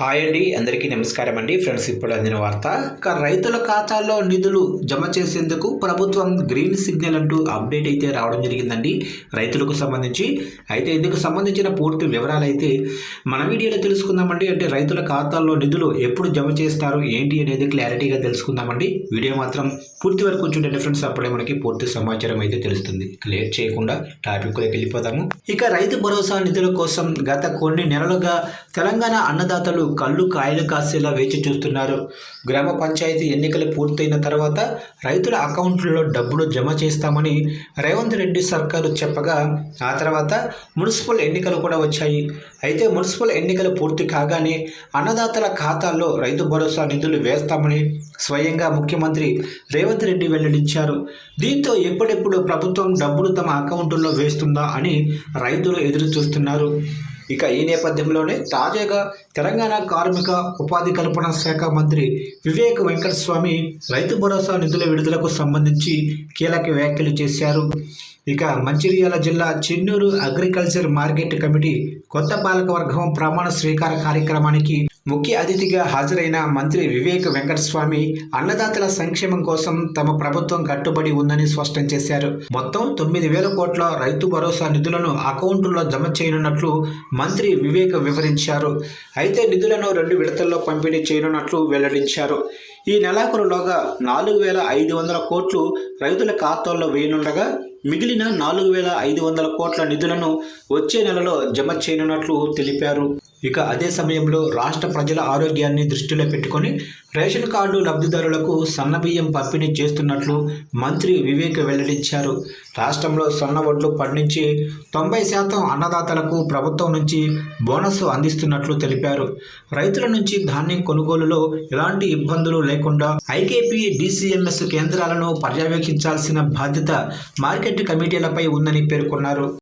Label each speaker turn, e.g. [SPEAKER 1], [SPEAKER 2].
[SPEAKER 1] Hi అండి, అందరికీ నమస్కారం అండి. ఫ్రెండ్స్, ఇప్పుడు అందిన వార్త. రైతుల ఖాతాల్లో నిధులు జమ చేసేందుకు ప్రభుత్వం గ్రీన్ సిగ్నల్ అంటూ అప్డేట్ అయితే రావడం జరిగిందండి రైతులకు సంబంధించి. అయితే ఇందుకు సంబంధించిన పూర్తి వివరాలు అయితే మన వీడియోలో తెలుసుకుందామండి. అంటే రైతుల ఖాతాల్లో నిధులు ఎప్పుడు జమ చేస్తారు ఏంటి అనేది క్లారిటీగా తెలుసుకుందామండి. వీడియో మాత్రం పూర్తి వరకు చూడండి ఫ్రెండ్స్, అప్పుడే మనకి పూర్తి సమాచారం అయితే తెలుస్తుంది. లేట్ చేయకుండా టాపిక్లోకి వెళ్ళిపోదాము. ఇక రైతు భరోసా నిధుల కోసం గత కొన్ని నెలలుగా తెలంగాణ అన్నదాతలు కళ్ళు కాయలు కాసేలా వేచి చూస్తున్నారు. గ్రామ పంచాయతీ ఎన్నికలు పూర్తయిన తర్వాత రైతుల అకౌంట్లలో డబ్బులు జమ చేస్తామని రేవంత్ రెడ్డి సర్కారు చెప్పగా, ఆ తర్వాత మున్సిపల్ ఎన్నికలు కూడా వచ్చాయి. అయితే మున్సిపల్ ఎన్నికలు పూర్తి కాగానే అన్నదాతల ఖాతాల్లో రైతు భరోసా నిధులు వేస్తామని స్వయంగా ముఖ్యమంత్రి రేవంత్ రెడ్డి వెల్లడించారు. దీంతో ఎప్పుడెప్పుడు ప్రభుత్వం డబ్బులు తమ అకౌంట్లో వేస్తుందా అని రైతులు ఎదురు చూస్తున్నారు. ఇక ఈ నేపథ్యంలోనే తాజాగా తెలంగాణ కార్మిక ఉపాధి కల్పన శాఖ మంత్రి వివేక్ వెంకటస్వామి రైతు భరోసా నిధుల విడుదలకు సంబంధించి కీలక వ్యాఖ్యలు చేశారు. ఇక మంచిర్యాల జిల్లా చెన్నూరు అగ్రికల్చర్ మార్కెట్ కమిటీ కొత్త పాలకవర్గం ప్రమాణ స్వీకార కార్యక్రమానికి ముఖ్య అతిథిగా హాజరైన మంత్రి వివేక్ వెంకటస్వామి అన్నదాతల సంక్షేమం కోసం తమ ప్రభుత్వం కట్టుబడి ఉందని స్పష్టం చేశారు. మొత్తం 9,000 కోట్ల రైతు భరోసా నిధులను అకౌంట్లో జమ చేయనున్నట్లు మంత్రి వివేక్ వివరించారు. అయితే నిధులను 2 విడతల్లో పంపిణీ చేయనున్నట్లు వెల్లడించారు. ఈ నెలాఖరులోగా 4,500 కోట్లు రైతుల ఖాతాల్లో వేయనుండగా మిగిలిన 4,500 కోట్ల నిధులను వచ్చే నెలలో జమ చేయనున్నట్లు తెలిపారు. ఇక అదే సమయంలో రాష్ట్ర ప్రజల ఆరోగ్యాన్ని దృష్టిలో పెట్టుకొని రేషన్ కార్డు లబ్ధిదారులకు సన్నబియ్యం పంపిణీ చేస్తున్నట్లు మంత్రి వివేక్ వెల్లడించారు. రాష్ట్రంలో సన్న వడ్లు పండించి 90% అన్నదాతలకు ప్రభుత్వం నుంచి బోనస్ అందిస్తున్నట్లు తెలిపారు. రైతుల నుంచి ధాన్యం కొనుగోలులో ఎలాంటి ఇబ్బందులు లేకుండా ఐకేపీ DCMS కేంద్రాలను పర్యవేక్షించాల్సిన బాధ్యత మార్కెట్ కమిటీలపై ఉందని పేర్కొన్నారు.